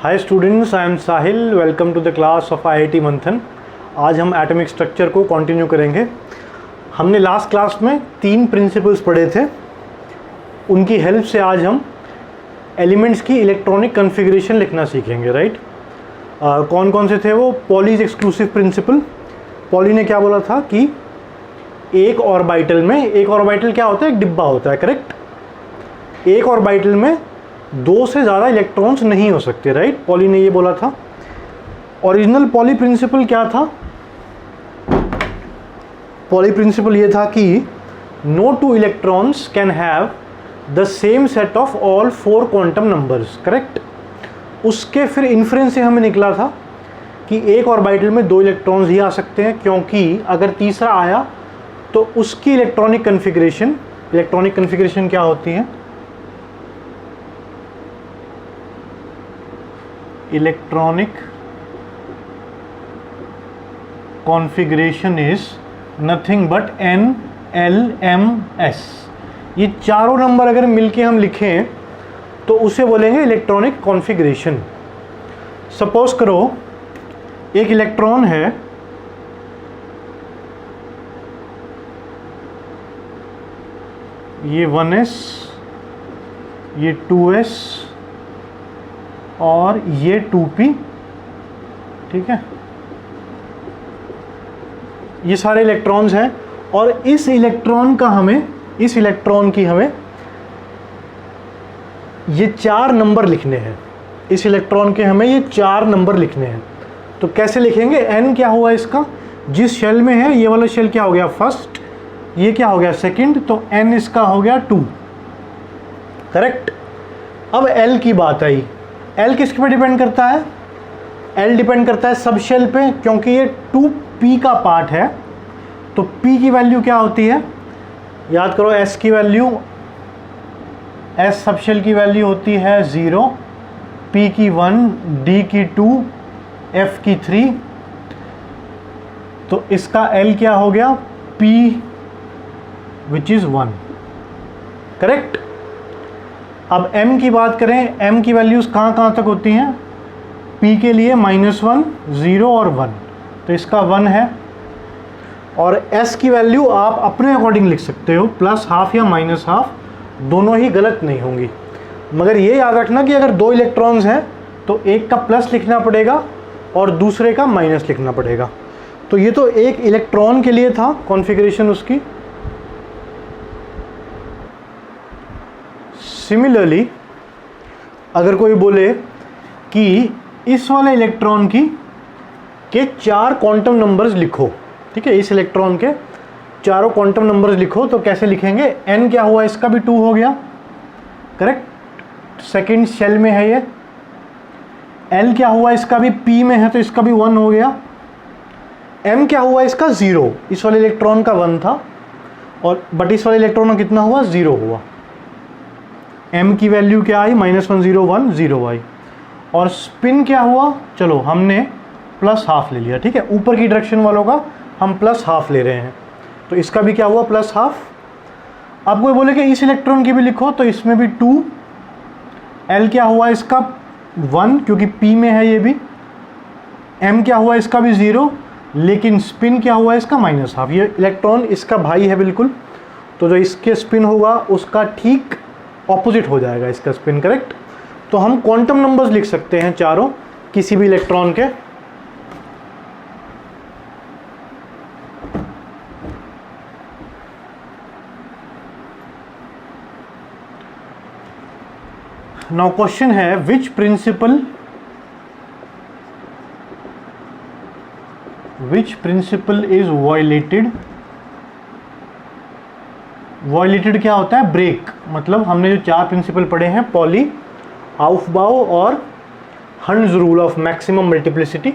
Hi students, I am Sahil. Welcome to the class of IIT Manthan. आज हम atomic structure को continue करेंगे। हमने लास्ट क्लास में 3 प्रिंसिपल्स पढ़े थे, उनकी हेल्प से आज हम एलिमेंट्स की इलेक्ट्रॉनिक कॉन्फ़िगरेशन लिखना सीखेंगे, राइट। कौन कौन से थे वो? Pauli's exclusive principle. पॉली ने क्या बोला था कि एक ऑर्बिटल में, एक ऑर्बिटल क्या होता है? एक डिब्बा होता है, करेक्ट। एक ऑर्बिटल में 2 से ज़्यादा इलेक्ट्रॉन्स नहीं हो सकते, राइट। पॉली ने ये बोला था। ओरिजिनल पॉली प्रिंसिपल क्या था? पॉली प्रिंसिपल ये था कि no 2 electrons can have the same set of all 4 quantum numbers, correct. उसके फिर इन्फ्रेंस से हमें निकला था कि एक ऑर्बिटल में 2 इलेक्ट्रॉन्स ही आ सकते हैं, क्योंकि अगर तीसरा आया तो उसकी इलेक्ट्रॉनिक कन्फिग्रेशन क्या होती है? Electronic configuration is nothing but NLMS। ये चारों नंबर अगर मिलके हम लिखें तो उसे बोलेंगे इलेक्ट्रॉनिक कॉन्फ़िगरेशन। सपोज करो एक इलेक्ट्रॉन है, ये 1s, ये 2s और ये 2p, ठीक है। ये सारे इलेक्ट्रॉन्स हैं और इस इलेक्ट्रॉन की हमें ये 4 नंबर लिखने हैं। इस इलेक्ट्रॉन के हमें ये 4 नंबर लिखने हैं। तो कैसे लिखेंगे? n क्या हुआ इसका? जिस शेल में है, ये वाला शेल क्या हो गया? फर्स्ट। ये क्या हो गया? सेकंड। तो n इसका हो गया 2, करेक्ट। अब l की बात आई। L किसके पे डिपेंड करता है? L डिपेंड करता है सब शेल पे, क्योंकि ये 2p का पार्ट है। तो p की वैल्यू क्या होती है? याद करो, s की वैल्यू, s सब शेल की वैल्यू होती है 0, p की 1, d की 2, f की 3। तो इसका L क्या हो गया? p which is 1, correct. अब m की बात करें, m की वैल्यूज़ कहाँ तक होती हैं? p के लिए -1, 0 और 1, तो इसका 1 है। और s की वैल्यू आप अपने अकॉर्डिंग लिख सकते हो, +½ या -½ दोनों ही गलत नहीं होंगी। मगर ये याद रखना कि अगर 2 इलेक्ट्रॉन्स हैं तो एक का प्लस लिखना पड़ेगा और दूसरे का माइनस लिखना पड़ेगा। तो ये तो एक इलेक्ट्रॉन के लिए था कॉन्फ़िगरेशन उसकी। सिमिलरली अगर कोई बोले कि इस वाले इलेक्ट्रॉन के 4 क्वांटम नंबर्स लिखो, ठीक है, इस इलेक्ट्रॉन के 4 क्वांटम नंबर्स लिखो, तो कैसे लिखेंगे? n क्या हुआ? इसका भी 2 हो गया, करेक्ट। सेकंड शेल में है ये। l क्या हुआ? इसका भी p में है, तो इसका भी 1 हो गया। m क्या हुआ? इसका 0, इस वाले इलेक्ट्रॉन का 1 था, और बट इस वाले इलेक्ट्रॉन का कितना हुआ? 0 हुआ। m की वैल्यू क्या आई? -1, 0, 1, 0 आई। और स्पिन क्या हुआ? चलो हमने +½ ले लिया, ठीक है। ऊपर की डायरेक्शन वालों का हम +½ ले रहे हैं, तो इसका भी क्या हुआ? +½ अब कोई बोले कि इस इलेक्ट्रॉन की भी लिखो, तो इसमें भी 2। l क्या हुआ? इसका 1, क्योंकि p में है ये भी। m क्या हुआ? इसका भी 0, लेकिन स्पिन क्या हुआ? इसका -½ ये इलेक्ट्रॉन इसका भाई है बिल्कुल, तो जो इसके स्पिन होगा उसका ठीक ऑपोजिट हो जाएगा इसका स्पिन, करेक्ट। तो हम क्वांटम नंबर्स लिख सकते हैं चारों किसी भी इलेक्ट्रॉन के। नाउ क्वेश्चन है, which principle is violated? Violated क्या होता है? ब्रेक। मतलब हमने जो 4 प्रिंसिपल पढ़े हैं, पॉली, आउफबाउ और Hund's rule of maximum multiplicity,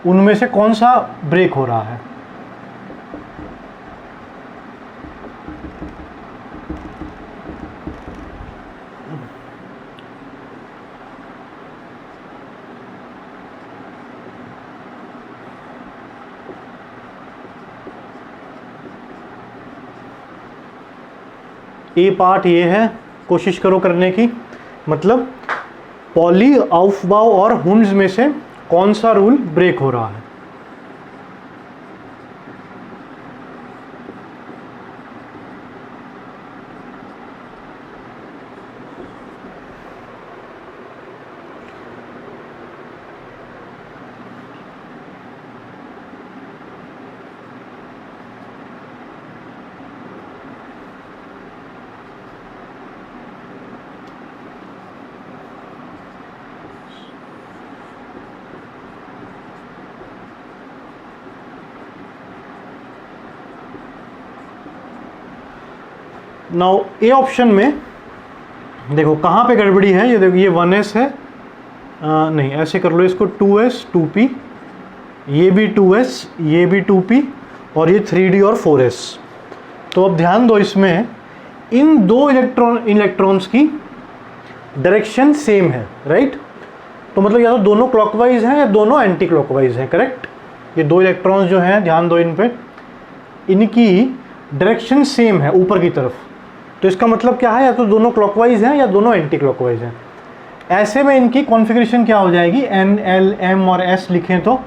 उनमें से कौन सा ब्रेक हो रहा है? ए पार्ट ये है, कोशिश करो करने की। मतलब पॉली, आउफबाउ और हुंड्स में से कौन सा रूल ब्रेक हो रहा है? नाउ ए ऑप्शन में देखो कहाँ पे गड़बड़ी है, ये देखो ये 1s है, नहीं ऐसे कर लो इसको 2s 2p, ये भी 2s, ये भी 2p और ये 3d और 4s। तो अब ध्यान दो, इसमें इन दो इलेक्ट्रॉन्स की डायरेक्शन सेम है, राइट? तो मतलब या तो दोनों क्लॉकवाइज हैं या दोनों एंटी क्लॉकवाइज हैं, करेक्ट? ये दो इलेक्ट्रॉन्स जो हैं, ध्यान दो इन पे, इनकी डायरेक्शन सेम है ऊपर की तरफ। तो इसका मतलब क्या है, या तो दोनों क्लॉकवाइज हैं या दोनों एंटी क्लॉकवाइज हैं। ऐसे में इनकी कॉन्फ़िगरेशन क्या हो जाएगी, N, L, M और S लिखें तो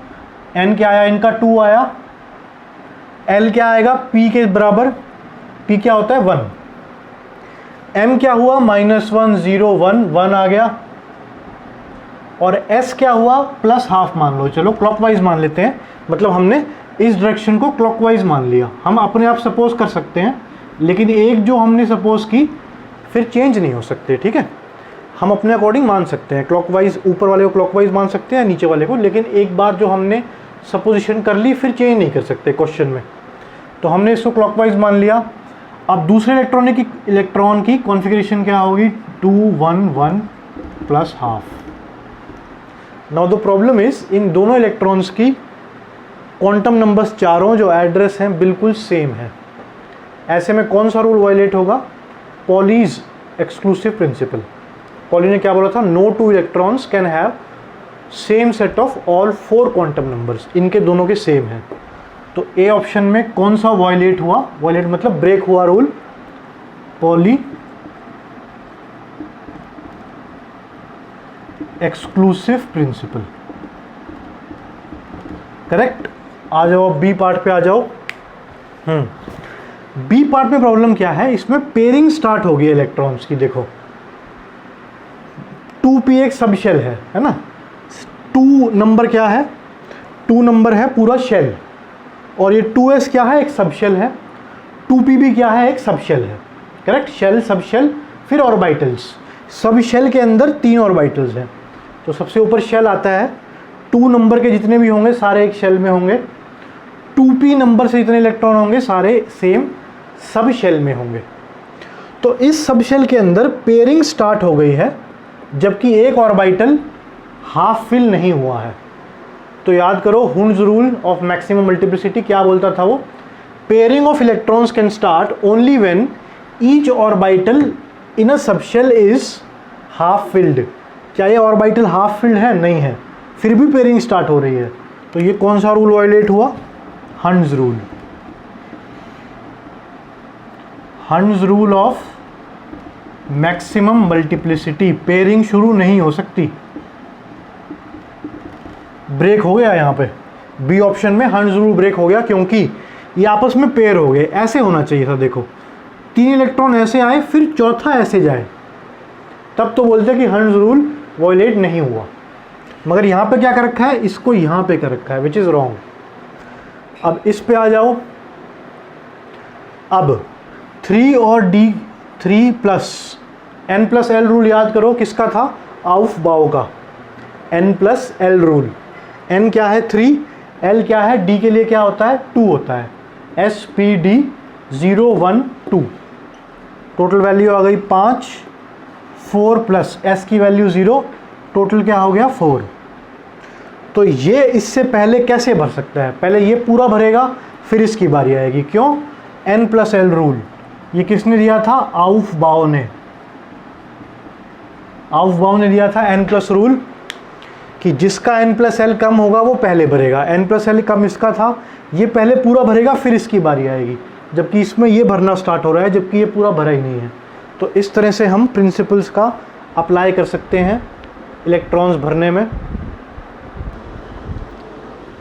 N क्या आया इनका 2 आया, L क्या आएगा P के बराबर, P क्या होता है 1, M क्या हुआ -1 0 1 1 आ गया, और S क्या हुआ +½ मान लो, चलो क्लॉकवाइज मान लेते हैं, मतलब हमने इस डायरेक्शन को क्लॉकवाइज मान लिया। हम अपने आप सपोज कर सकते हैं, लेकिन एक जो हमने सपोज की फिर चेंज नहीं हो सकते, ठीक है? हम अपने अकॉर्डिंग मान सकते हैं, क्लॉकवाइज ऊपर वाले को क्लॉकवाइज मान सकते हैं, नीचे वाले को, लेकिन एक बार जो हमने सपोजिशन कर ली फिर चेंज नहीं कर सकते क्वेश्चन में। तो हमने इसको क्लॉकवाइज मान लिया। अब दूसरे इलेक्ट्रॉन की कॉन्फ़िगरेशन क्या होगी, 2 1 1 +½ now the problem is in दोनों इलेक्ट्रॉन्स की क्वांटम नंबर्स चारों जो एड्रेस हैं बिल्कुल सेम है। ऐसे में कौन सा रूल वायलेट होगा, पॉलीज एक्सक्लूसिव प्रिंसिपल। पॉली ने क्या बोला था, no two electrons can have same set of all 4 quantum numbers, इनके दोनों के सेम हैं। तो ए ऑप्शन में कौन सा वायलेट हुआ, वायलेट मतलब ब्रेक हुआ rule, Pauli exclusive principle, correct? आ जाओ बी पार्ट पे आ जाओ। बी पार्ट में प्रॉब्लम क्या है, इसमें पेयरिंग स्टार्ट हो गई इलेक्ट्रॉन्स की। देखो 2p एक सब शेल है ना, 2 नंबर क्या है, 2 नंबर है पूरा शेल, और ये 2s क्या है, एक सब शेल है, 2p भी क्या है, एक सब शेल है, करेक्ट? शेल, सब शेल, फिर ऑर्बिटल्स, सब शेल के अंदर 3 ऑर्बिटल्स हैं। तो सबसे ऊपर शेल आता है, 2 नंबर के जितने भी होंगे सारे एक शेल में होंगे, 2p नंबर से जितने इलेक्ट्रॉन होंगे सारे सेम सब शेल में होंगे। तो इस सब शेल के अंदर पेयरिंग स्टार्ट हो गई है, जबकि एक ऑर्बिटल हाफ फिल नहीं हुआ है। तो याद करो Hund's rule of maximum multiplicity क्या बोलता था वो, pairing of electrons can start only when each orbital in a subshell is half field. क्या ये ऑर्बिटल हाफ फिल्ड है, नहीं है, फिर भी पेयरिंग स्टार्ट हो रही है। तो ये कौन सा रूल वायलेट हुआ, Hund's rule. Hund's rule of maximum multiplicity, pairing शुरू नहीं हो सकती, ब्रेक हो गया यहाँ पे। बी ऑप्शन में हंड्स रूल ब्रेक हो गया क्योंकि ये आपस में पेयर हो गए। ऐसे होना चाहिए था, देखो 3 इलेक्ट्रॉन ऐसे आए फिर चौथा ऐसे जाए, तब तो बोलते कि हंड्स रूल वायलेट नहीं हुआ। मगर यहाँ पे क्या कर रखा है, इसको यहाँ पे कर रखा है, विच इज़ रॉन्ग। अब इस पे आ जाओ। अब 3 और D3 प्लस N+L रूल याद करो, किसका था, आउफबाउ का। N+L रूल, N क्या है 3, L क्या है, D के लिए क्या होता है 2 होता है, SPD 0 1 2। टोटल वैल्यू आ गई 5, 4 प्लस S की वैल्यू 0, टोटल क्या हो गया 4। तो ये इससे पहले कैसे भर सकता है, पहले ये पूरा भरेगा फिर इसकी बारी आएगी। क्यों, N+L रूल ये किसने दिया था, आउफबाउ ने। आउफबाउ ने दिया था N+ रूल कि जिसका N+L कम होगा वो पहले भरेगा। N+L कम इसका था, ये पहले पूरा भरेगा फिर इसकी बारी आएगी, जबकि इसमें ये भरना स्टार्ट हो रहा है, जबकि ये पूरा भरा ही नहीं है। तो इस तरह से हम प्रिंसिपल्स का अप्लाई कर सकते हैं इलेक्ट्रॉन्स भरने में।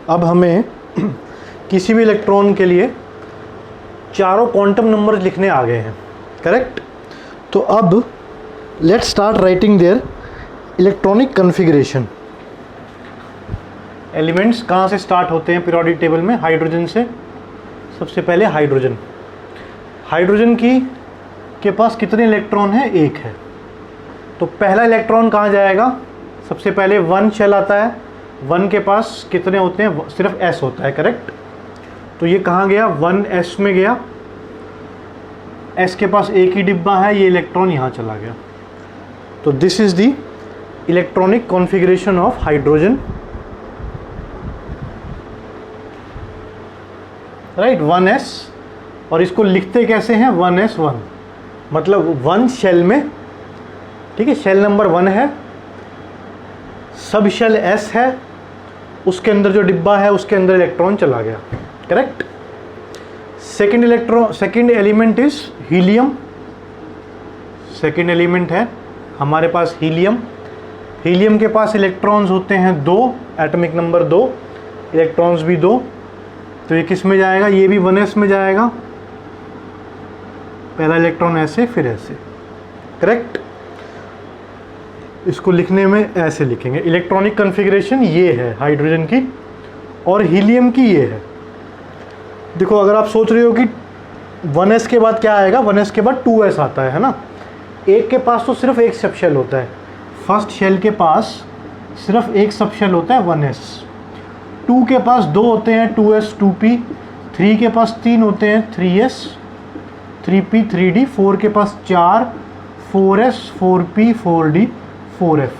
अब हमें किसी भी इलेक्ट्रॉन के लिए चारों क्वांटम नंबर्स लिखने आ गए हैं, करेक्ट। तो अब let's start writing their electronic configuration. Elements कहाँ से स्टार्ट होते हैं पीरियोडिक टेबल में? हाइड्रोजन से। सबसे पहले हाइड्रोजन। हाइड्रोजन के पास कितने इलेक्ट्रॉन हैं? एक है। तो पहला इलेक्ट्रॉन कहाँ जाएगा? सबसे पहले 1 शेल आता है। 1 के पास कितने होते हैं? सिर्फ s होता है, करेक्ट। तो ये कहाँ गया? 1s में गया। s के पास एक ही डिब्बा है, ये इलेक्ट्रॉन यहाँ चला गया। तो this is the electronic configuration of hydrogen, right, 1s। और इसको लिखते कैसे हैं? 1s1, मतलब 1 शेल में, ठीक है। शेल नंबर 1 है, सब शेल s है, उसके अंदर जो डिब्बा है उसके अंदर इलेक्ट्रॉन चला गया, correct. Second element is helium. Second element है हमारे पास हीलियम। हीलियम के पास इलेक्ट्रॉन्स होते हैं 2, एटॉमिक नंबर 2, इलेक्ट्रॉन्स भी 2। तो ये किस में जाएगा? ये भी 1s में जाएगा। पहला इलेक्ट्रॉन ऐसे, फिर ऐसे, करेक्ट। इसको लिखने में ऐसे लिखेंगे। इलेक्ट्रॉनिक कॉन्फ़िगरेशन ये है हाइड्रोजन की, और हीलियम की ये है। देखो, अगर आप सोच रहे हो कि 1s के बाद क्या आएगा, 1s के बाद 2s आता है ना। एक के पास तो सिर्फ एक सब शेल होता है। फर्स्ट शेल के पास सिर्फ एक सब शेल होता है 1s। 2 के पास 2 होते हैं, 2s 2p। 3 के पास 3 होते हैं, 3s 3p 3d। 4 के पास 4, 4s 4p 4d 4f।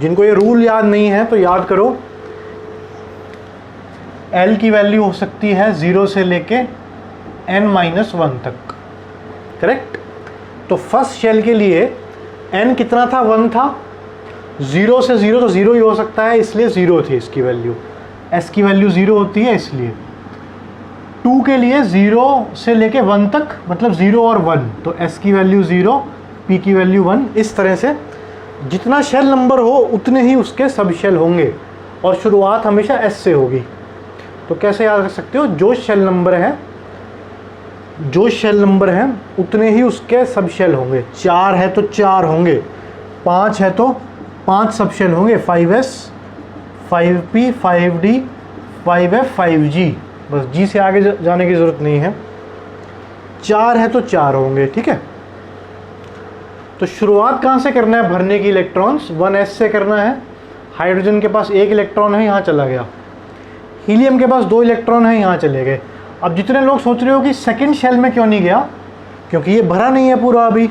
जिनको ये रूल याद नहीं है तो याद करो। L की वैल्यू हो सकती है 0 से लेके n-1 तक, करेक्ट। तो फर्स्ट शेल के लिए n कितना था? 1 था। 0 से 0 तो 0 ही हो सकता है, इसलिए 0 थी इसकी वैल्यू। s की वैल्यू 0 होती है इसलिए। 2 के लिए 0 से लेके 1 तक, मतलब 0 और 1, तो s की वैल्यू 0, p की वैल्यू 1। इस तरह से जितना शेल नंबर हो उतने ही उसके सब शेल होंगे, और शुरुआत हमेशा s से होगी। तो कैसे याद रख सकते हो? जो शेल नंबर है उतने ही उसके सब शेल होंगे। 4 है तो 4 होंगे, 5 है तो 5 सब शेल होंगे, 5s 5p 5d 5f 5g। बस g से आगे जाने की ज़रूरत नहीं है। 4 है तो 4 होंगे, ठीक है। तो शुरुआत कहाँ से करना है भरने की इलेक्ट्रॉन्स? 1s से करना है। हाइड्रोजन के पास एक इलेक्ट्रॉन है, यहाँ चला गया। हीलियम के पास 2 इलेक्ट्रॉन है, यहाँ चले गए। अब जितने लोग सोच रहे हो कि सेकंड शेल में क्यों नहीं गया, क्योंकि ये भरा नहीं है पूरा अभी,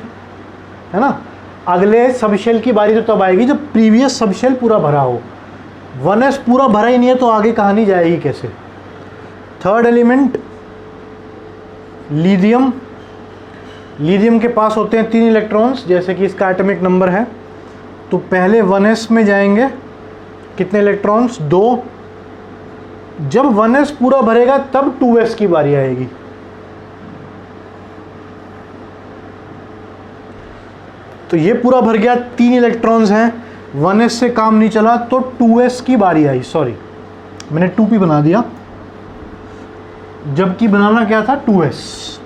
है ना। अगले सब शेल की बारी तो तब आएगी जब प्रीवियस सब शेल पूरा भरा हो। 1s पूरा भरा ही नहीं है तो आगे कहानी जाएगी कैसे? Third element lithium. लिथियम के पास होते हैं 3 इलेक्ट्रॉन्स, जैसे कि इसका एटॉमिक नंबर है। तो पहले 1s में जाएंगे, कितने इलेक्ट्रॉन्स? 2। जब 1s पूरा भरेगा तब 2s की बारी आएगी। तो ये पूरा भर गया, 3 इलेक्ट्रॉन्स हैं। 1s से काम नहीं चला तो 2s की बारी आई। सॉरी, मैंने 2p बना दिया, जबकि बनाना क्या था? 2s।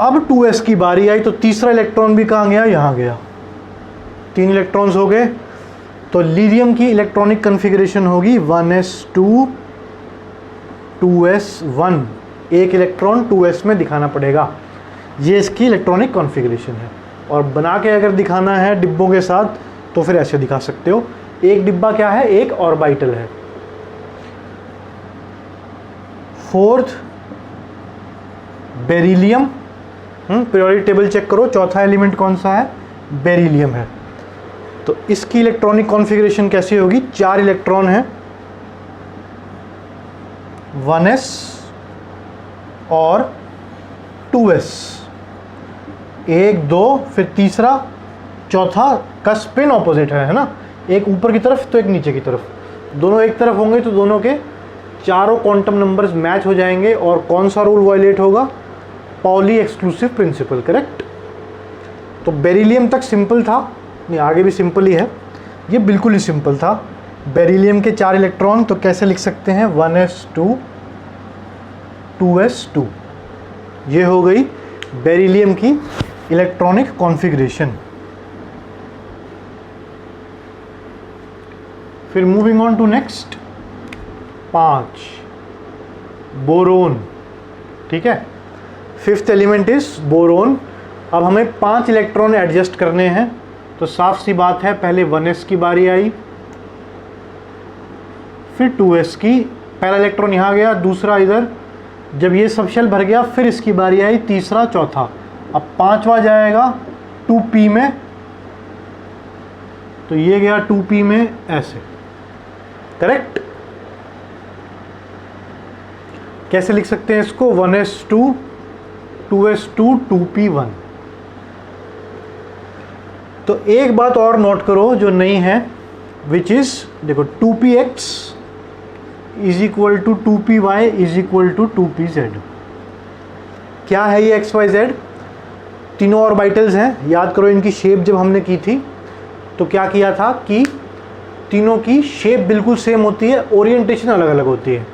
अब 2s की बारी आई तो तीसरा इलेक्ट्रॉन भी कहाँ गया? यहाँ गया। 3 इलेक्ट्रॉन्स हो गए। तो लिथियम की इलेक्ट्रॉनिक कॉन्फ़िगरेशन होगी 1s2 2s1। एक इलेक्ट्रॉन 2s में दिखाना पड़ेगा। ये इसकी इलेक्ट्रॉनिक कॉन्फ़िगरेशन है। और बना के अगर दिखाना है डिब्बों के साथ तो फिर ऐसे दिखा सकते हो। एक डिब्बा क्या है? एक ऑर्बिटल है। Fourth beryllium. Periodic table check करो, चौथा एलिमेंट कौन सा है? बेरिलियम है। तो इसकी इलेक्ट्रॉनिक कॉन्फ़िगरेशन कैसी होगी? 4 इलेक्ट्रॉन है, 1s और 2s। 1 2 फिर तीसरा, चौथा का स्पिन ऑपोजिट है ना। एक ऊपर की तरफ तो एक नीचे की तरफ, दोनों एक तरफ होंगे तो दोनों के चारों क्वांटम नंबर्स मैच हो जाएंगे। और कौन सा रूल वायलेट होगा? Pauli exclusive principle, correct. तो बेरिलियम तक सिंपल था, नहीं आगे भी सिंपल ही है, ये बिल्कुल ही सिंपल था। बेरिलियम के 4 इलेक्ट्रॉन, तो कैसे लिख सकते हैं 1s2 2s2। ये हो गई बेरिलियम की इलेक्ट्रॉनिक कॉन्फ़िगरेशन। फिर moving on to next 5 boron. ठीक है, 5th एलिमेंट इज बोरोन। अब हमें 5 इलेक्ट्रॉन एडजस्ट करने हैं, तो साफ सी बात है पहले 1s की बारी आई, फिर 2s की, पहला इलेक्ट्रॉन यहाँ गया, दूसरा इधर, जब ये सब शेल भर गया फिर इसकी बारी आई, तीसरा, चौथा। अब 5वां जाएगा 2p में, तो ये गया 2p में ऐसे, करेक्ट। कैसे लिख सकते हैं इसको 1s2 2s2 2p1। तो एक बात और नोट करो जो नहीं है, विच इज देखो 2px is equal to 2py is equal to 2pz। क्या है ये x y z? तीनों ऑर्बिटल्स हैं। याद करो इनकी शेप जब हमने की थी तो क्या किया था कि तीनों की शेप बिल्कुल सेम होती है, ओरिएंटेशन अलग अलग होती है।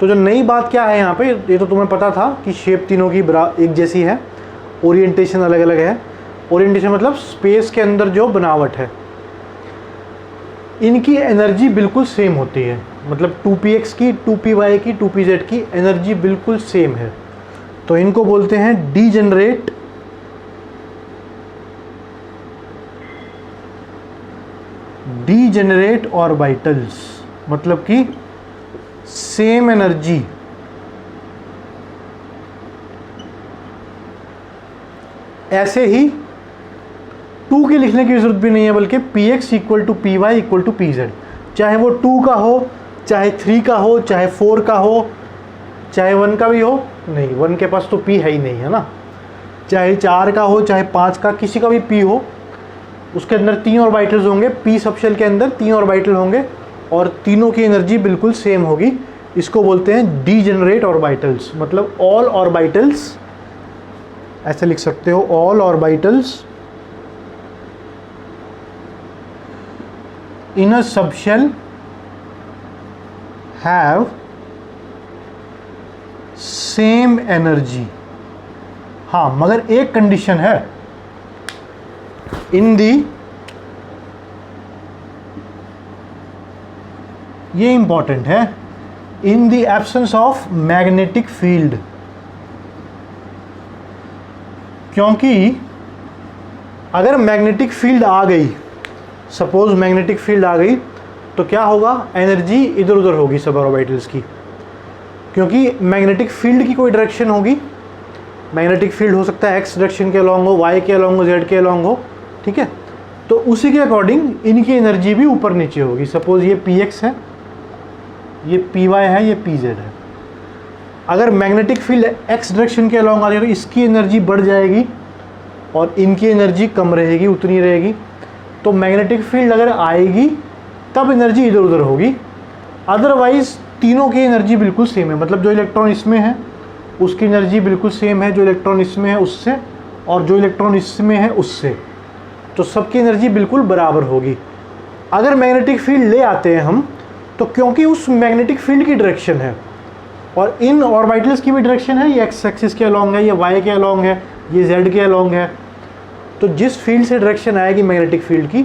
तो जो नई बात क्या है यहाँ पे, ये तो तुम्हें पता था कि शेप तीनों की एक जैसी है, ओरिएंटेशन अलग अलग है। ओरिएंटेशन मतलब स्पेस के अंदर जो बनावट है, इनकी एनर्जी बिल्कुल सेम होती है। मतलब 2px की 2py की 2pz की एनर्जी बिल्कुल सेम है। तो इनको बोलते हैं डीजेनरेट ऑर्बिटल्स, मतलब कि सेम एनर्जी। ऐसे ही 2 की लिखने की जरूरत भी नहीं है, बल्कि px equal to py equal to pz। चाहे वो 2 का हो, चाहे 3 का हो, चाहे 4 का हो, चाहे 1 का भी हो, नहीं 1 के पास तो p है ही नहीं, है ना। चाहे 4 का हो, चाहे 5 का, किसी का भी p हो, उसके अंदर 3 ऑर्बिटल्स होंगे, p सबशेल के अंदर 3 ऑर्बिटल होंगे और तीनों की एनर्जी बिल्कुल सेम होगी। इसको बोलते हैं डीजेनरेट ऑर्बिटल्स। मतलब ऑल ऑर्बिटल्स, ऐसे लिख सकते हो, all orbitals in a subshell have same energy. हाँ, मगर एक कंडीशन है, इन दी, ये इंपॉर्टेंट है, in the absence of magnetic field. क्योंकि अगर मैग्नेटिक फील्ड आ गई, सपोज मैग्नेटिक फील्ड आ गई, तो क्या होगा, एनर्जी इधर उधर होगी सब ऑर्बिटल्स की। क्योंकि मैग्नेटिक फील्ड की कोई डायरेक्शन होगी, मैग्नेटिक फील्ड हो सकता है x डायरेक्शन के अलॉन्ग हो, y के अलॉन्ग हो, z के अलॉन्ग हो, ठीक है। तो उसी के अकॉर्डिंग इनकी एनर्जी भी ऊपर नीचे होगी। सपोज ये px है, ये py है, ये pz है। अगर मैग्नेटिक फील्ड x डायरेक्शन के अलॉन्ग आ रही है तो इसकी एनर्जी बढ़ जाएगी और इनकी एनर्जी कम रहेगी, उतनी रहेगी। तो मैग्नेटिक फील्ड अगर आएगी तब एनर्जी इधर उधर होगी, अदरवाइज तीनों की एनर्जी बिल्कुल सेम है। मतलब जो इलेक्ट्रॉन इसमें है उसकी एनर्जी बिल्कुल सेम है जो इलेक्ट्रॉन इसमें है उससे, और जो इलेक्ट्रॉन इसमें है उससे, तो सबकी एनर्जी बिल्कुल बराबर होगी। अगर मैग्नेटिक फील्ड ले आते हैं हम, तो क्योंकि उस मैग्नेटिक फील्ड की डायरेक्शन है और इन ऑर्बिटल्स की भी डायरेक्शन है, ये एक्स एक्सिस के अलॉन्ग है, ये वाई के अलॉन्ग है, ये जेड के अलॉन्ग है, तो जिस फील्ड से डायरेक्शन आएगी मैग्नेटिक फील्ड की,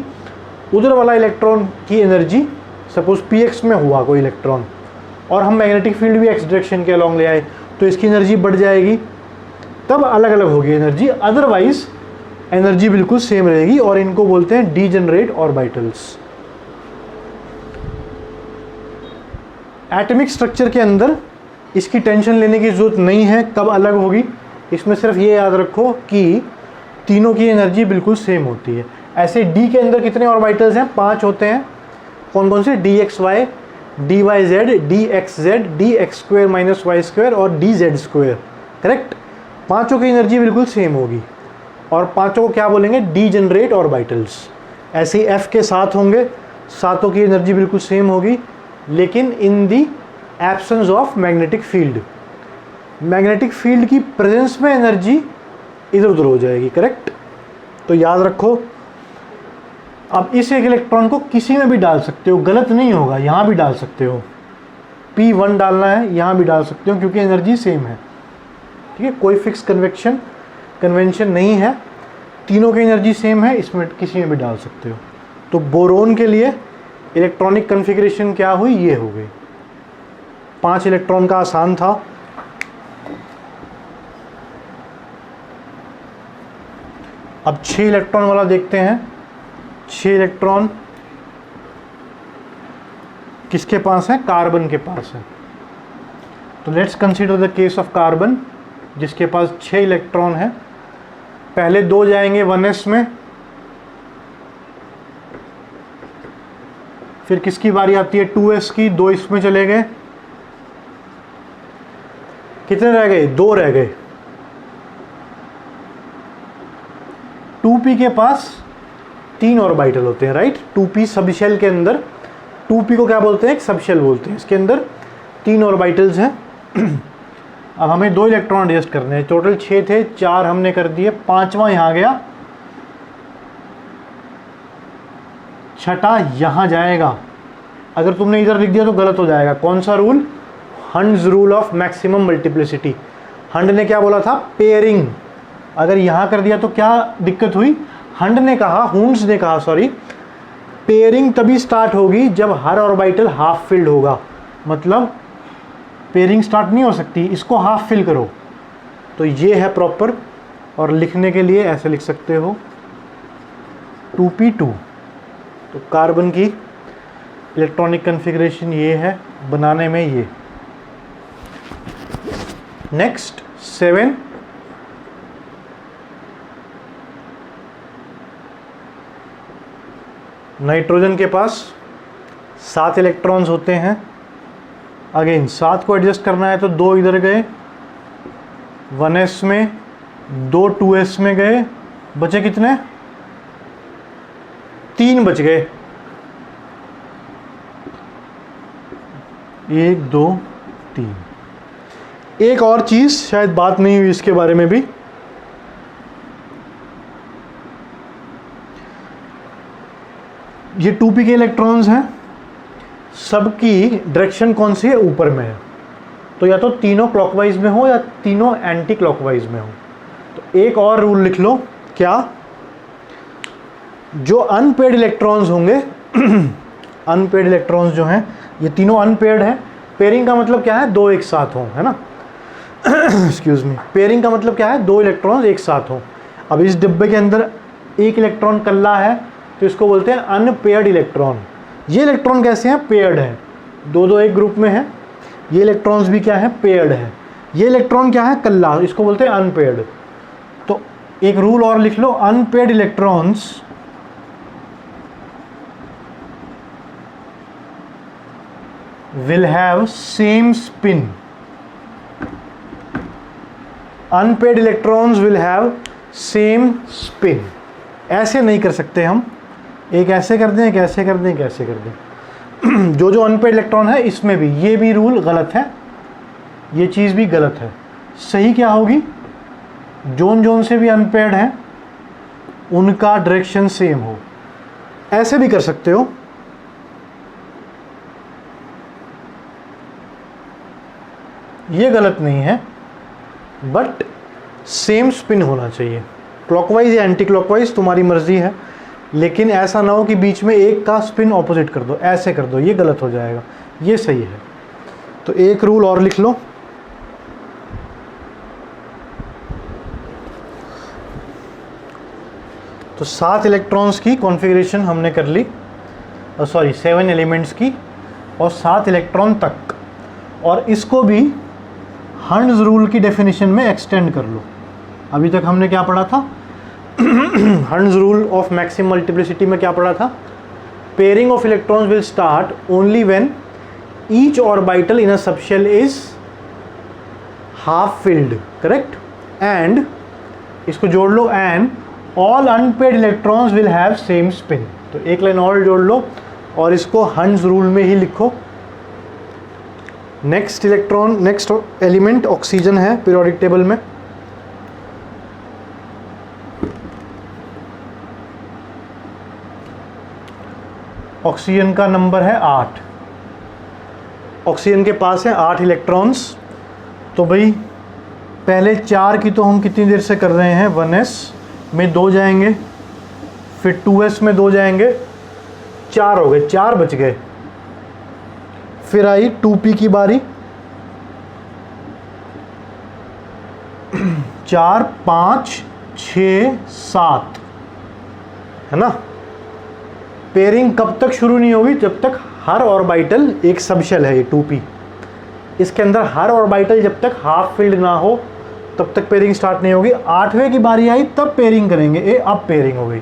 उधर वाला इलेक्ट्रॉन की एनर्जी, सपोज px में हुआ कोई इलेक्ट्रॉन और हम मैग्नेटिक फील्ड भी x डायरेक्शन के अलॉन्ग ले आए, तो इसकी एनर्जी बढ़ जाएगी, तब अलग अलग होगी एनर्जी, अदरवाइज एनर्जी बिल्कुल सेम रहेगी। और इनको बोलते हैं डीजेनरेट ऑर्बिटल्स। एटॉमिक स्ट्रक्चर के अंदर इसकी टेंशन लेने की ज़रूरत नहीं है कब अलग होगी, इसमें सिर्फ ये याद रखो कि तीनों की एनर्जी बिल्कुल सेम होती है। ऐसे डी के अंदर कितने ऑर्बिटल्स हैं, 5 होते हैं। कौन कौन से, d x y, d y z, d x z, d x square minus y square और डी जेड स्क्वायर, करेक्ट। पाँचों की एनर्जी बिल्कुल सेम होगी और पाँचों को क्या बोलेंगे, डीजेनरेट ऑर्बिटल्स। ऐसे ही एफ के 7 होंगे, सातों की एनर्जी बिल्कुल सेम होगी, लेकिन in the absence of magnetic field. Magnetic field की प्रेजेंस में एनर्जी इधर उधर हो जाएगी, करेक्ट। तो याद रखो, अब इस एक इलेक्ट्रॉन को किसी में भी डाल सकते हो, गलत नहीं होगा, यहाँ भी डाल सकते हो, P1 डालना है यहाँ भी डाल सकते हो क्योंकि एनर्जी सेम है, ठीक है, कोई फिक्स कन्वेंशन नहीं है, तीनों की एनर्जी सेम है, इसमें किसी में भी डाल सकते हो। तो बोरोन के लिए इलेक्ट्रॉनिक कन्फिग्रेशन क्या हुई, ये हो गई। 5 इलेक्ट्रॉन का आसान था। अब 6 इलेक्ट्रॉन वाला देखते हैं। 6 इलेक्ट्रॉन किसके पास है, कार्बन के पास है। तो let's consider the case of carbon जिसके पास 6 इलेक्ट्रॉन है। पहले 2 जाएंगे 1s में, फिर किसकी बारी आती है 2s की, 2 इसमें चले गए, कितने रह गए, 2 रह गए। 2p के पास 3 ऑर्बिटल होते हैं, राइट। 2p सब शेल के अंदर, 2p को क्या बोलते हैं, एक सब शेल बोलते हैं, इसके अंदर 3 ऑर्बिटल्स हैं। अब हमें 2 इलेक्ट्रॉन एडजस्ट करने हैं, टोटल 6 थे, 4 हमने कर दिए, 5वां यहाँ गया, 6ठा यहाँ जाएगा। अगर तुमने इधर लिख दिया तो गलत हो जाएगा। कौन सा rule, Hund's rule of maximum multiplicity. Hund ने क्या बोला था, पेयरिंग। अगर यहाँ कर दिया तो क्या दिक्कत हुई, हुंड्स ने कहा सॉरी, पेयरिंग तभी स्टार्ट होगी जब हर ऑर्बिटल हाफ फिल्ड होगा, मतलब पेयरिंग स्टार्ट नहीं हो सकती, इसको हाफ फिल करो। तो ये है प्रॉपर, और लिखने के लिए ऐसे लिख सकते हो 2p2। तो कार्बन की इलेक्ट्रॉनिक कन्फिग्रेशन ये है, बनाने में ये। नेक्स्ट 7, नाइट्रोजन के पास 7 इलेक्ट्रॉन्स होते हैं। अगेन 7 को एडजस्ट करना है तो 2 इधर गए, 1s में, 2 2s में गए, बचे कितने, 3 बच गए, 1 2 3। एक और चीज़ शायद बात नहीं हुई इसके बारे में भी, ये 2p के इलेक्ट्रॉन्स हैं, सबकी डायरेक्शन कौन सी है, ऊपर में है। तो या तो तीनों क्लॉकवाइज में हो या तीनों एंटी क्लॉकवाइज में हो। तो एक और रूल लिख लो, क्या, जो अनपेड इलेक्ट्रॉन्स होंगे अनपेड इलेक्ट्रॉन्स जो हैं, ये तीनों अनपेड हैं। पेयरिंग का मतलब क्या है, 2 एक साथ हों, है ना। एक्सक्यूज मी, पेयरिंग का मतलब क्या है, 2 इलेक्ट्रॉन्स एक साथ हों। अब इस डिब्बे के अंदर 1 इलेक्ट्रॉन कल्ला है तो इसको बोलते हैं अनपेयर्ड इलेक्ट्रॉन। ये इलेक्ट्रॉन कैसे हैं, पेयर्ड है, 2 एक ग्रुप में है। ये इलेक्ट्रॉन्स भी क्या है, पेयर्ड है। ये इलेक्ट्रॉन क्या है, कल्ला, इसको बोलते हैं अनपेयर्ड। तो एक रूल और लिख लो, unpaired electrons will have same spin. Unpaired electrons will have same spin. ऐसे नहीं कर सकते हम, एक ऐसे कर दें, एक ऐसे कर दें, एक ऐसे कर दें। जो जो अनपेड इलेक्ट्रॉन है इसमें भी, ये भी रूल गलत है, ये चीज़ भी गलत है। सही क्या होगी, जोन से भी अनपेड है उनका डायरेक्शन सेम हो। ऐसे भी कर सकते हो, ये गलत नहीं है, बट सेम स्पिन होना चाहिए। क्लॉकवाइज या एंटी क्लॉकवाइज तुम्हारी मर्जी है, लेकिन ऐसा ना हो कि बीच में एक का स्पिन ऑपोजिट कर दो, ऐसे कर दो, ये गलत हो जाएगा, ये सही है। तो एक रूल और लिख लो, तो 7 इलेक्ट्रॉन्स की कॉन्फ़िगरेशन हमने कर ली, सॉरी 7 एलिमेंट्स की, और 7 इलेक्ट्रॉन तक। और इसको भी हंड्स रूल की डेफिनेशन में एक्सटेंड कर लो। अभी तक हमने क्या पढ़ा था, Hund's rule of maximum multiplicity में क्या पढ़ा था, pairing of electrons will start only when each orbital in a subshell is half filled, correct, and इसको जोड़ लो, and all unpaired electrons will have same spin. तो एक लाइन और जोड़ लो और इसको हंड्स रूल में ही लिखो। नेक्स्ट एलिमेंट ऑक्सीजन है पीरियोडिक टेबल में। ऑक्सीजन का नंबर है 8, ऑक्सीजन के पास है 8 इलेक्ट्रॉन्स। तो भाई पहले 4 की तो हम कितनी देर से कर रहे हैं, 1s में 2 जाएंगे, फिर 2s में 2 जाएंगे, 4 हो गए, 4 बच गए। फिर आई 2p की बारी, 4 5 6 7, है ना। पेयरिंग कब तक शुरू नहीं होगी, जब तक हर ऑर्बिटल एक सबशेल है, ये 2p, इसके अंदर हर ऑर्बिटल जब तक हाफ फिल्ड ना हो तब तक पेयरिंग स्टार्ट नहीं होगी। 8वें की बारी आई तब पेयरिंग करेंगे, ये अब पेयरिंग हो गई।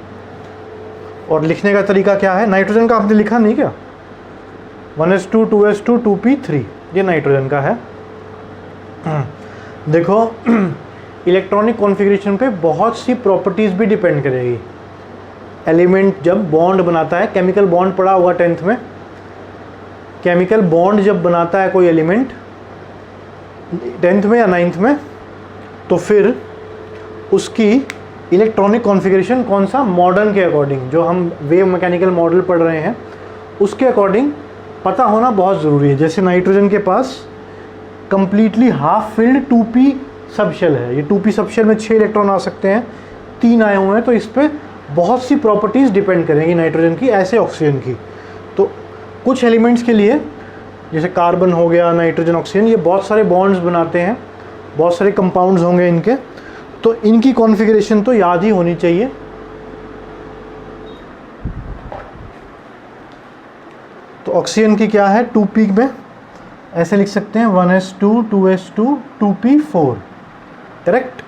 और लिखने का तरीका क्या है, नाइट्रोजन का आपने लिखा नहीं क्या, 1s2 2s2 2p3, ये नाइट्रोजन का है। देखो इलेक्ट्रॉनिक कॉन्फ़िगरेशन पे बहुत सी प्रॉपर्टीज़ भी डिपेंड करेगी। एलिमेंट जब बॉन्ड बनाता है, केमिकल बॉन्ड पढ़ा होगा 10th में, केमिकल बॉन्ड जब बनाता है कोई एलिमेंट 10th में या 9th में, तो फिर उसकी इलेक्ट्रॉनिक कॉन्फ़िगरेशन कौन सा, मॉडर्न के अकॉर्डिंग, जो हम वेव मैकेनिकल मॉडल पढ़ रहे हैं उसके अकॉर्डिंग पता होना बहुत ज़रूरी है। जैसे नाइट्रोजन के पास completely half filled 2p subshell है, ये 2p सबशेल में 6 इलेक्ट्रॉन आ सकते हैं, 3 आए हुए हैं, तो इस पर बहुत सी प्रॉपर्टीज़ डिपेंड करेंगी नाइट्रोजन की, ऐसे ऑक्सीजन की। तो कुछ एलिमेंट्स के लिए जैसे कार्बन हो गया, नाइट्रोजन, ऑक्सीजन, ये बहुत सारे बॉन्ड्स बनाते हैं, बहुत सारे कंपाउंड्स होंगे इनके, तो इनकी कॉन्फ़िगरेशन तो याद ही होनी चाहिए। तो ऑक्सीजन की क्या है, 2p में ऐसे लिख सकते हैं 1s2 2s2 2p4, correct.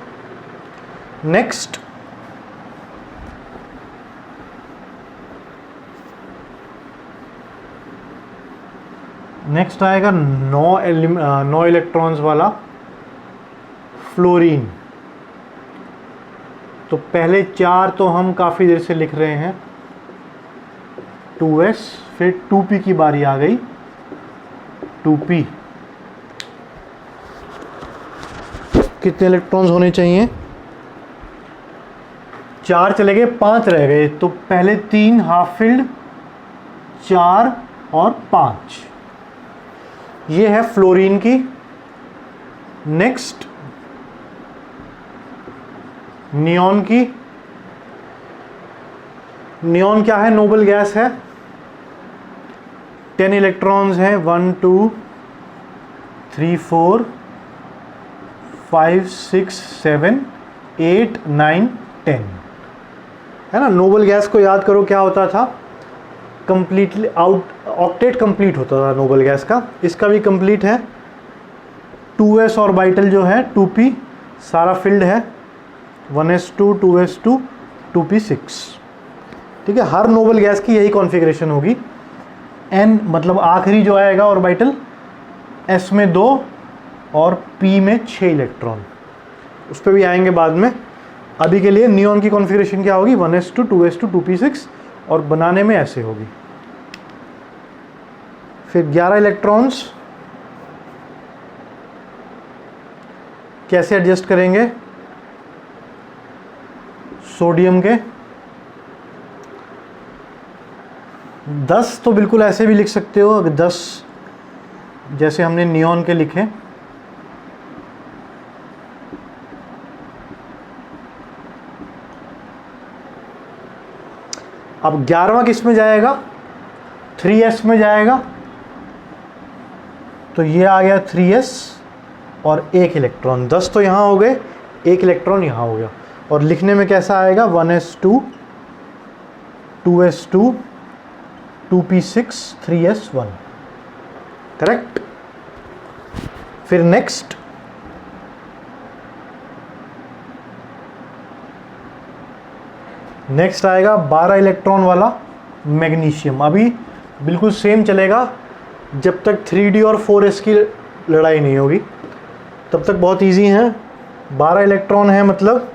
Next आएगा 9 इलेक्ट्रॉन्स वाला फ्लोरीन। तो पहले 4 तो हम काफ़ी देर से लिख रहे हैं, 2s, फिर 2p की बारी आ गई, 2p कितने इलेक्ट्रॉन्स होने चाहिए, 4 चले गए, 5 रह गए। तो पहले 3 हाफ फिल्ड, 4 और 5, ये है फ्लोरीन की। नेक्स्ट नियॉन की। नियॉन क्या है, नोबल गैस है, 10 इलेक्ट्रॉन्स हैं, 1 2 3 4 5 6 7 8 9 10, है ना। नोबल गैस को याद करो क्या होता था, कंप्लीटली ऑक्टेट कंप्लीट होता था नोबल गैस का, इसका भी कंप्लीट है। 2s ऑर्बिटल जो है 2p सारा फिल्ड है, 1s2 2s2 2p6, ठीक है। हर नोबल गैस की यही कॉन्फ़िगरेशन होगी। n मतलब आखिरी जो आएगा ऑर्बिटल, s में 2 और p में 6 इलेक्ट्रॉन, उस पर भी आएंगे बाद में। अभी के लिए नियॉन की कॉन्फ़िगरेशन क्या होगी, 1s2 2s2 2p6, और बनाने में ऐसे होगी। फिर 11 इलेक्ट्रॉन्स कैसे एडजस्ट करेंगे, सोडियम के 10 तो बिल्कुल ऐसे भी लिख सकते हो, अगर 10 जैसे हमने नियॉन के लिखे। अब 11वां किस में जाएगा, 3s में जाएगा, तो ये आ गया 3s और 1 इलेक्ट्रॉन, 10 तो यहाँ हो गए, 1 इलेक्ट्रॉन यहाँ हो गया। और लिखने में कैसा आएगा, 1s2 2s2 2p6 3s1, correct. फिर नेक्स्ट आएगा 12 इलेक्ट्रॉन वाला मैग्नीशियम। अभी बिल्कुल सेम चलेगा जब तक 3d और 4s की लड़ाई नहीं होगी, तब तक बहुत इजी है। 12 इलेक्ट्रॉन है, मतलब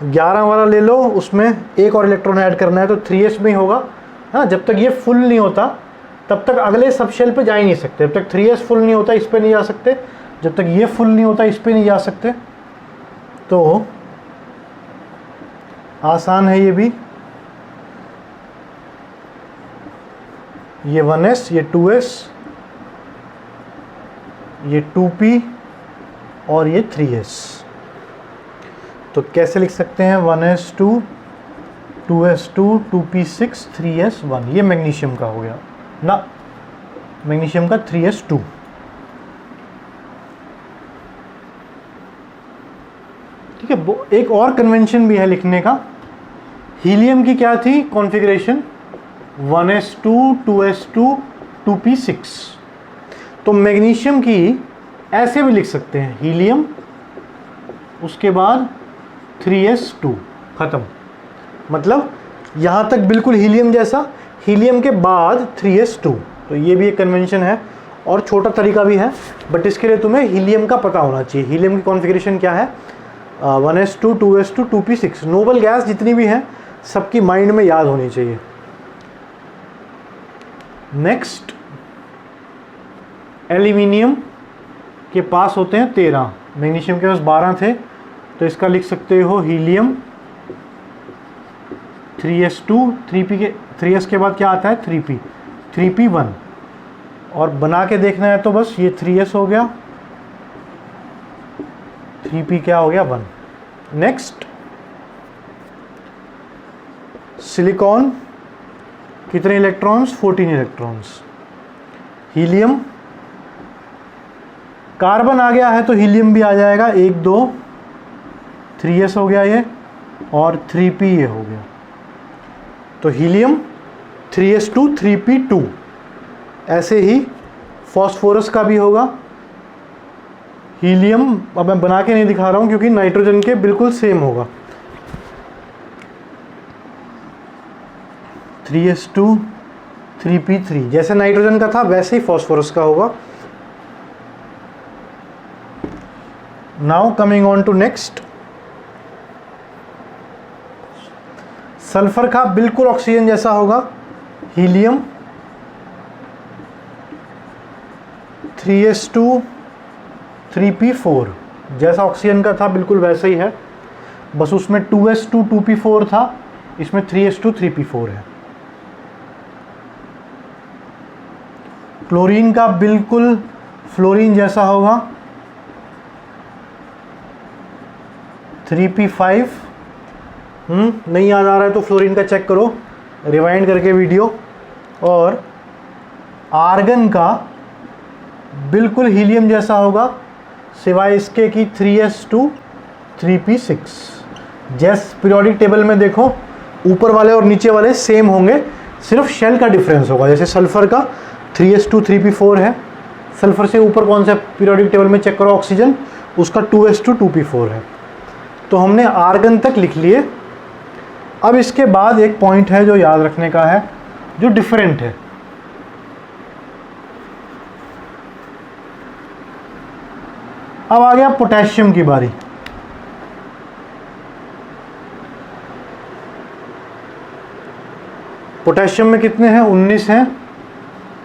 11 वाला ले लो, उसमें 1 और इलेक्ट्रॉन ऐड करना है, तो 3s में ही होगा। हाँ, जब तक ये फुल नहीं होता तब तक अगले सब शेल पे जा ही नहीं सकते। जब तक 3s फुल नहीं होता इस पे नहीं जा सकते, जब तक ये फुल नहीं होता इस पे नहीं जा सकते। तो आसान है ये भी। ये 1s, ये 2s, ये 2p और ये 3s। तो कैसे लिख सकते हैं 1s2, 2s2, 2p6, 3s1। ये मैग्नीशियम का हो गया ना, मैग्नीशियम का 3s2। ठीक है, एक और कन्वेंशन भी है लिखने का। हीलियम की क्या थी कॉन्फ़िगरेशन, 1s2, 2s2, 2p6। तो मैग्नीशियम की ऐसे भी लिख सकते हैं, हीलियम उसके बाद 3s2, ख़त्म। मतलब यहाँ तक बिल्कुल हीलियम जैसा, हीलियम के बाद 3s2। तो ये भी एक कन्वेंशन है और छोटा तरीका भी है, बट इसके लिए तुम्हें हीलियम का पता होना चाहिए। हीलियम की कॉन्फ़िगरेशन क्या है, 1s2, 2s2, 2p6। Noble gas जितनी भी हैं सबकी माइंड में याद होनी चाहिए। नेक्स्ट, एल्यूमिनियम के पास होते हैं 13, मैग्नीशियम के पास 12 थे, तो इसका लिख सकते हो हीलियम 3s2, 3p के 3s के बाद क्या आता है 3p, 3p1। और बना के देखना है तो बस ये 3s हो गया, 3p क्या हो गया 1। नेक्स्ट, सिलिकॉन कितने इलेक्ट्रॉन्स, 14 इलेक्ट्रॉन्स। हीलियम, कार्बन आ गया है तो हीलियम भी आ जाएगा, 1 2, 3s हो गया ये, और 3p ये हो गया। तो हीलियम 3s2, 3p2। ऐसे ही फॉस्फोरस का भी होगा। हीलियम अब मैं बना के नहीं दिखा रहा हूँ क्योंकि नाइट्रोजन के बिल्कुल सेम होगा, 3s2, 3p3। जैसे नाइट्रोजन का था वैसे ही फॉस्फोरस का होगा। Now coming on to next, sulphur का बिल्कुल ऑक्सीजन जैसा होगा, हीलियम 3s2, 3p4। जैसा ऑक्सीजन का था बिल्कुल वैसा ही है, बस उसमें 2s2, 2p4 था, इसमें 3s2, 3p4 है। क्लोरीन का बिल्कुल फ्लोरीन जैसा होगा, 3p5। नहीं याद आ रहा है तो फ्लोरीन का चेक करो, रिवाइंड करके वीडियो। और आर्गन का बिल्कुल हीलियम जैसा होगा, सिवाय इसके कि 3s2, 3p6। जैस पीरियोडिक टेबल में देखो ऊपर वाले और नीचे वाले सेम होंगे, सिर्फ शेल का डिफरेंस होगा। जैसे सल्फर का 3s2, 3p4 है, सल्फर से ऊपर कौन सा पीरियोडिक टेबल में चेक करो ऑक्सीजन, उसका 2s2, 2p4 है। तो हमने आर्गन तक लिख लिए। अब इसके बाद एक पॉइंट है जो याद रखने का है, जो डिफरेंट है। अब आ गया पोटेशियम की बारी। पोटेशियम में कितने हैं, 19 हैं।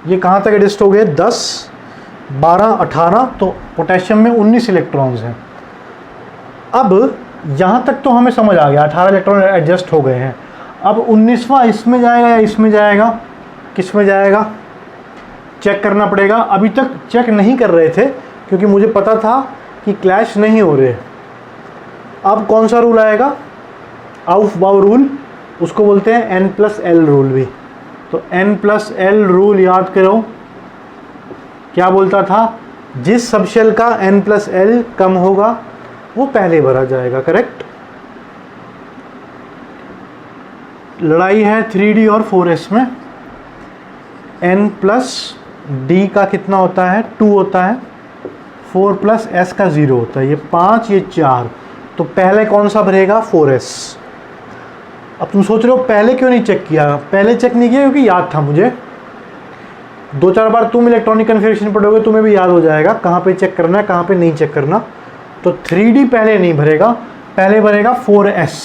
ये कहाँ तक एडजस्ट हो गए, 10, 12, 18। तो पोटेशियम में 19 इलेक्ट्रॉन्स हैं। अब यहाँ तक तो हमें समझ आ गया, 18 इलेक्ट्रॉन एडजस्ट हो गए हैं। अब 19वां इसमें जाएगा या इसमें जाएगा, किस में जाएगा, चेक करना पड़ेगा। अभी तक चेक नहीं कर रहे थे क्योंकि मुझे पता था कि क्लैश नहीं हो रहे। अब कौन सा रूल आएगा, आउफ-बाउ रूल, उसको बोलते हैं n+l रूल भी। तो n+l रूल याद करो, क्या बोलता था, जिस सबशेल का n+l कम होगा वो पहले भरा जाएगा। करेक्ट। लड़ाई है 3d और 4s में। n+d का कितना होता है, 2 होता है, 4+s का 0 होता है। ये 5, ये 4। तो पहले कौन सा भरेगा, 4s। अब तुम सोच रहे हो पहले क्यों नहीं चेक किया। पहले चेक नहीं किया क्योंकि याद था मुझे। 2-4 बार तुम इलेक्ट्रॉनिक कन्फिगरेशन पढ़ोगे तुम्हें भी याद हो जाएगा कहाँ पे चेक करना है, कहाँ पे नहीं चेक करना। तो 3d पहले नहीं भरेगा, पहले भरेगा 4s।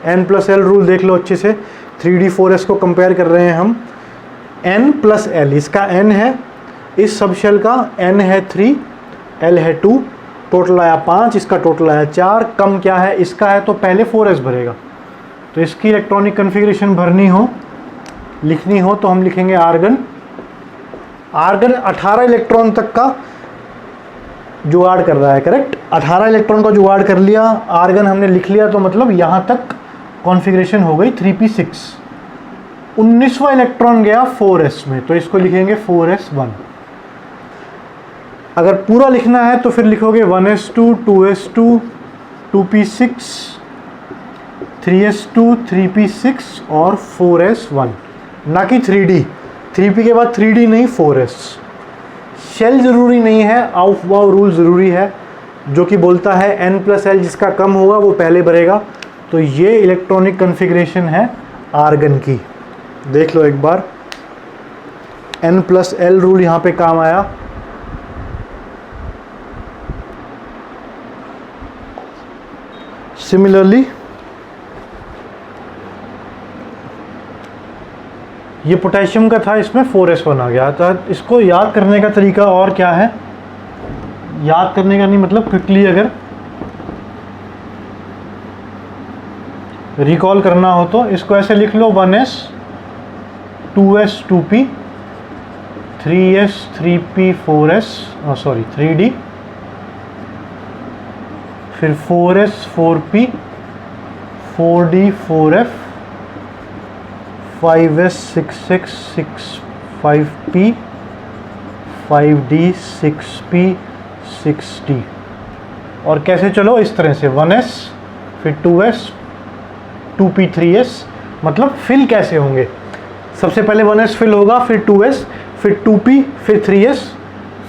n+l रूल देख लो अच्छे से। 3d 4s को कंपेयर कर रहे हैं हम। n+l, इसका n है, इस सबशेल का n है 3, l है 2, टोटल आया 5, इसका टोटल आया 4। कम क्या है, इसका है, तो पहले 4s भरेगा। तो इसकी इलेक्ट्रॉनिक कन्फिगरेशन भरनी हो लिखनी हो तो हम लिखेंगे आर्गन। आर्गन 18 इलेक्ट्रॉन तक का जुगाड़ कर रहा है, करेक्ट। 18 इलेक्ट्रॉन का जुगाड़ कर लिया, आर्गन हमने लिख लिया, तो मतलब यहाँ तक कॉन्फ़िगरेशन हो गई 3p6। 19वां इलेक्ट्रॉन गया 4s में, तो इसको लिखेंगे 4s1। अगर पूरा लिखना है तो फिर लिखोगे 1s2, 2s2, 2p6, 3s2, 3p6 और 4s1, ना कि 3d। 3p के बाद 3d नहीं, 4s। शेल ज़रूरी नहीं है, आउफ वाउ रूल ज़रूरी है, जो कि बोलता है n+l जिसका कम होगा वो पहले भरेगा। तो ये इलेक्ट्रॉनिक कॉन्फ़िगरेशन है आर्गन की। देख लो एक बार, n+l रूल यहाँ पे काम आया। सिमिलरली ये पोटेशियम का था, इसमें 4s1 आ गया। तो इसको याद करने का तरीका और क्या है, याद करने का नहीं मतलब क्विकली अगर रिकॉल करना हो तो इसको ऐसे लिख लो, 1s 2s 2p 3s 3p 4s sorry 3d, फिर 4s 4p 4d 4f 5s 6x 6 5p 5d 6p 6d। और कैसे चलो, इस तरह से 1s फिर 2s 2p 3s, मतलब फिल कैसे होंगे। सबसे पहले 1s फिल होगा, फिर 2s, फिर 2p, फिर 3s,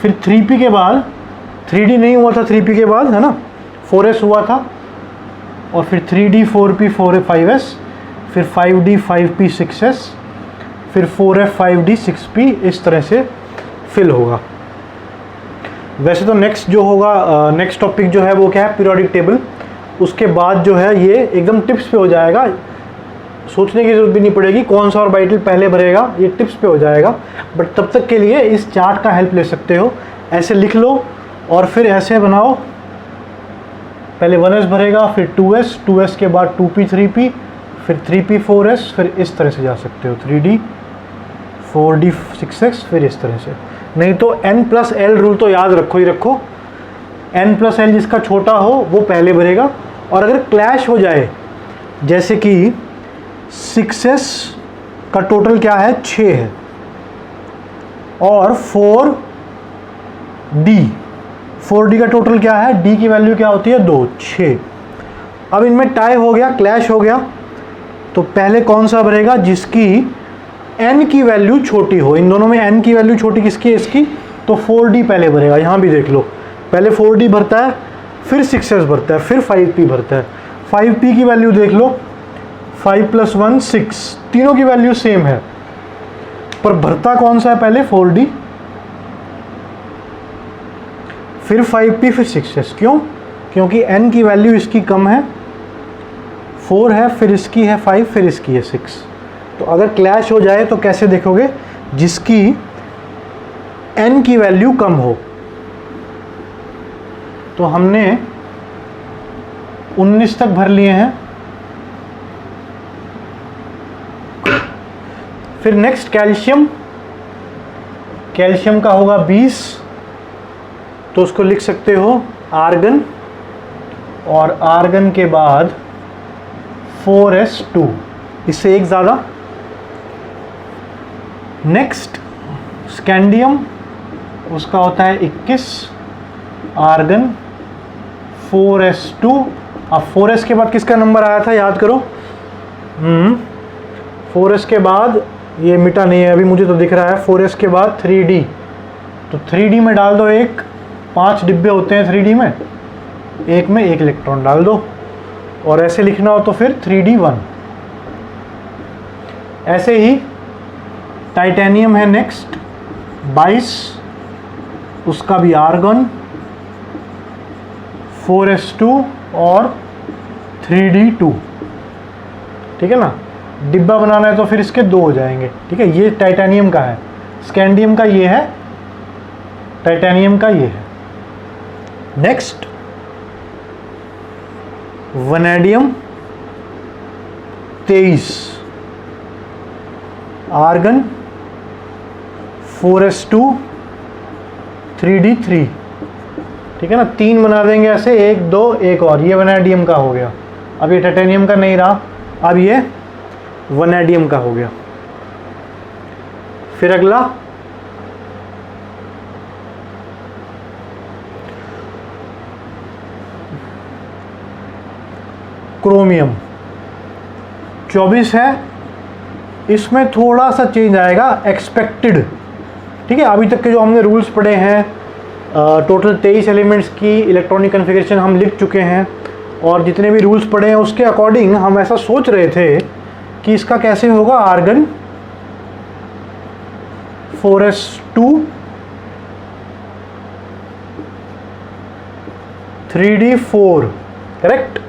फिर 3p के बाद 3d नहीं हुआ था, 3p के बाद है ना 4s हुआ था, और फिर 3d 4p 5s, फिर 5d 5p 6s, फिर 4f 5d 6p, इस तरह से फिल होगा। वैसे तो नेक्स्ट जो होगा, नेक्स्ट टॉपिक जो है वो क्या है, पीरियोडिक टेबल। उसके बाद जो है ये एकदम टिप्स पे हो जाएगा, सोचने की जरूरत भी नहीं पड़ेगी कौन सा ऑर्बिटल पहले भरेगा, ये टिप्स पे हो जाएगा। बट तब तक के लिए इस चार्ट का हेल्प ले सकते हो, ऐसे लिख लो और फिर ऐसे बनाओ, पहले 1s भरेगा, फिर 2s, 2s के बाद 2p 3p, फिर 3p 4s, फिर इस तरह से जा सकते हो 3d 4d 6s, फिर इस तरह से। नहीं तो n+l रूल तो याद रखो ही रखो, n+l जिसका छोटा हो वो पहले भरेगा। और अगर क्लैश हो जाए, जैसे कि 6s का टोटल क्या है 6 है, और 4d का टोटल क्या है, d की वैल्यू क्या होती है 2, 6। अब इनमें टाई हो गया, क्लैश हो गया, तो पहले कौन सा भरेगा, जिसकी n की वैल्यू छोटी हो। इन दोनों में n की वैल्यू छोटी किसकी है, इसकी, तो 4d पहले भरेगा। यहाँ भी देख लो, पहले 4d भरता है, फिर 6s भरता है, फिर 5p भरता है। 5p की वैल्यू देख लो, 5 + 1 6, तीनों की वैल्यू सेम है, पर भरता कौन सा है, पहले 4d, फिर 5p, फिर 6s। क्यों, क्योंकि n की वैल्यू इसकी कम है, 4 है, फिर इसकी है 5, फिर इसकी है 6। तो अगर क्लैश हो जाए तो कैसे देखोगे, जिसकी n की वैल्यू कम हो। तो हमने 19 तक भर लिए हैं। फिर नेक्स्ट कैल्शियम, कैल्शियम का होगा 20, तो उसको लिख सकते हो आर्गन, और आर्गन के बाद 4s2, इससे एक ज़्यादा। नेक्स्ट स्कैंडियम, उसका होता है 21, आर्गन 4s2। अब 4s के बाद किसका नंबर आया था, याद करो। 4s के बाद, ये मिटा नहीं है अभी, मुझे तो दिख रहा है, 4s के बाद 3d, तो 3d में डाल दो एक, 5 डिब्बे होते हैं 3d में, एक में 1 इलेक्ट्रॉन डाल दो, और ऐसे लिखना हो तो फिर 3d1। ऐसे ही टाइटेनियम है नेक्स्ट 22, उसका भी आर्गन 4s2 और 3d2, ठीक है ना। डिब्बा बनाना है तो फिर इसके 2 हो जाएंगे, ठीक है। ये टाइटेनियम का है, स्कैंडियम का ये है, टाइटेनियम का ये है। Next vanadium 23, argon 4s2 3d3, ठीक है ना, 3 बना देंगे ऐसे, 1 2 एक और, ये वनैडियम का हो गया। अब ये टाइटेनियम का नहीं रहा, अब ये वनैडियम का हो गया। फिर अगला क्रोमियम 24 है, इसमें थोड़ा सा चेंज आएगा, एक्सपेक्टेड, ठीक है। अभी तक के जो हमने रूल्स पढ़े हैं, टोटल 23 एलिमेंट्स की इलेक्ट्रॉनिक कन्फिगरेशन हम लिख चुके हैं, और जितने भी रूल्स पढ़े हैं उसके अकॉर्डिंग हम ऐसा सोच रहे थे कि इसका कैसे होगा, argon 4s2 3d4, correct.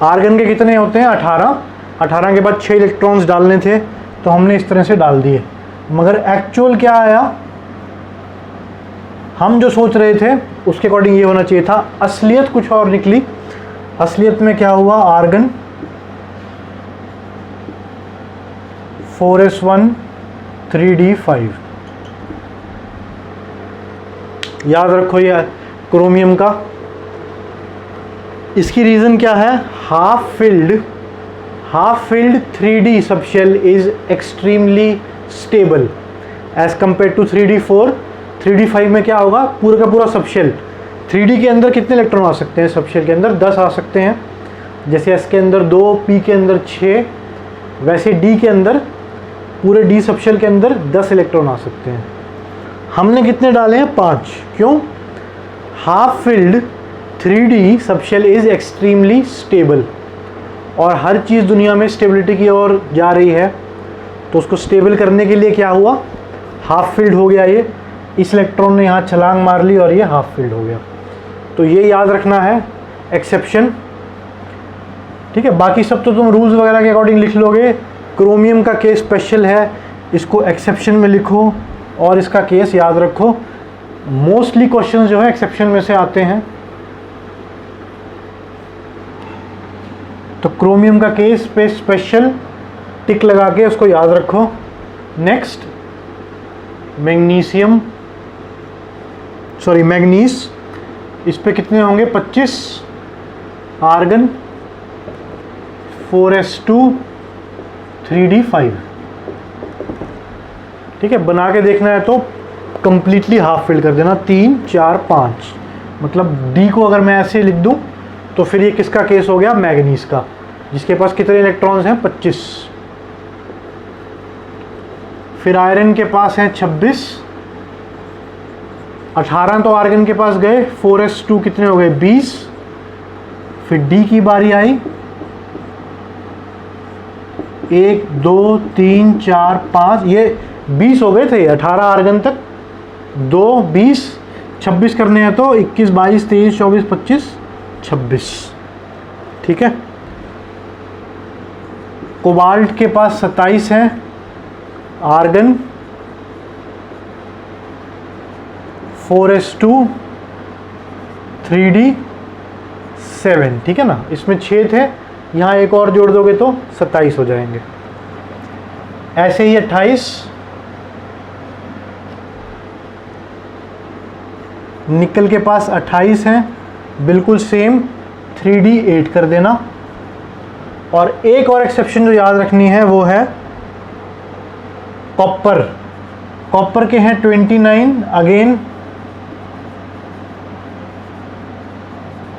Argon के कितने होते हैं, 18। 18 के बाद 6 इलेक्ट्रॉन्स डालने थे, तो हमने इस तरह से डाल दिए, मगर एक्चुअल क्या आया, हम जो सोच रहे थे उसके अकॉर्डिंग ये होना चाहिए था, असलियत कुछ और निकली। असलियत में क्या हुआ, आर्गन 4s1 3d5। याद रखो ये क्रोमियम का, इसकी रीज़न क्या है, half filled 3d subshell is extremely stable as compare to 3d4। 3d5 में क्या होगा, पूरा का पूरा सबशेल। 3d के अंदर कितने इलेक्ट्रॉन आ सकते हैं, सबशेल के अंदर 10 आ सकते हैं, जैसे s के अंदर 2, p के अंदर 6, वैसे d के अंदर, पूरे d सबशेल के अंदर 10 इलेक्ट्रॉन आ सकते हैं। हमने कितने डाले हैं, 5। क्यों, half filled 3d subshell is extremely stable, और हर चीज़ दुनिया में स्टेबिलिटी की ओर जा रही है, तो उसको स्टेबल करने के लिए क्या हुआ, हाफ फिल्ड हो गया ये। इस इलेक्ट्रॉन ने यहाँ छलांग मार ली और ये हाफ फिल्ड हो गया, तो ये याद रखना है एक्सेप्शन, ठीक है। बाकी सब तो तुम रूल्स वगैरह के अकॉर्डिंग लिख लोगे। क्रोमियम का केस स्पेशल है, इसको एक्सेप्शन में लिखो और इसका केस याद रखो। मोस्टली क्वेश्चंस जो है एक्सेप्शन में से आते हैं, तो क्रोमियम का केस पे स्पेशल टिक लगा के उसको याद रखो। नेक्स्ट मैग्नीज, इस पे कितने होंगे, 25। आर्गन 4s2 3d5, ठीक है। बना के देखना है तो कंप्लीटली हाफ फिल कर देना, 3 4 5, मतलब डी को अगर मैं ऐसे लिख दूं तो फिर ये किसका केस हो गया, मैग्नीज का, जिसके पास कितने इलेक्ट्रॉन्स हैं, 25। फिर आयरन के पास है 26, 18 तो आर्गन के पास गए, 4s2 कितने हो गए, 20। फिर डी की बारी आई, 1 2 3 4 5, ये 20 हो गए थे, 18 आर्गन तक, 2 20, 26 करने हैं तो 21 22 23 24 25 26, ठीक है। कोबाल्ट के पास 27 है, आर्गन 4s2 3d7, ठीक है ना। इसमें 6 थे, यहाँ एक और जोड़ दोगे तो 27 हो जाएंगे। ऐसे ही 28, निकल के पास 28 हैं, बिल्कुल सेम 3d8 कर देना। और एक और एक्सेप्शन जो याद रखनी है वो है कॉपर के हैं 29, अगेन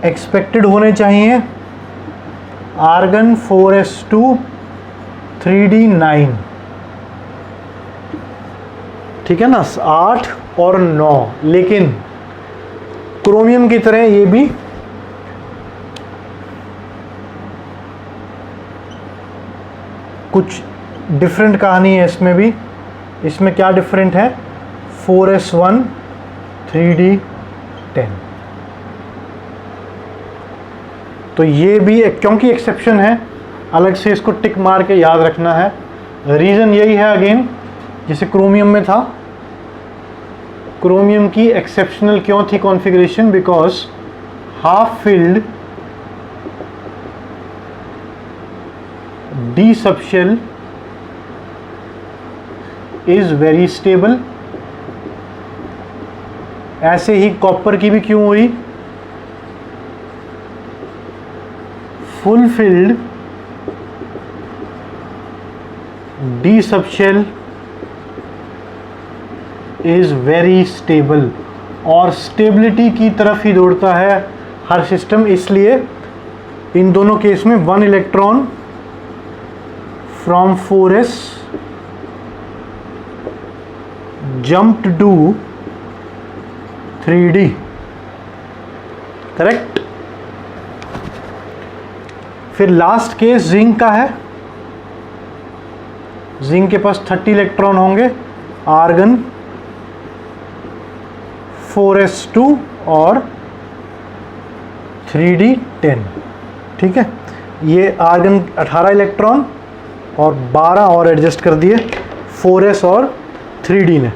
एक्सपेक्टेड होने चाहिए। आर्गन 4s2 3d9, ठीक है ना, 8 और 9। लेकिन क्रोमियम की तरह ये भी कुछ डिफरेंट कहानी है इसमें भी। इसमें क्या डिफरेंट है, 4s1 3d10, तो ये भी क्योंकि एक्सेप्शन है, अलग से इसको टिक मार के याद रखना है। रीज़न यही है, अगेन जैसे क्रोमियम में था, क्रोमियम की एक्सेप्शनल क्यों थी configuration, because half filled D subshell is very stable. ऐसे ही कॉपर की भी क्यों हुई? Fulfilled D subshell is very stable, और स्टेबिलिटी की तरफ ही दौड़ता है हर सिस्टम, इसलिए इन दोनों केस में 1 electron from 4s jumped to 3d, correct. फिर लास्ट केस जिंक का है। जिंक के पास 30 इलेक्ट्रॉन होंगे, आर्गन 4s2 और 3d10, ठीक है। ये आर्गन 18 इलेक्ट्रॉन और 12 और एडजस्ट कर दिए 4s और 3d ने।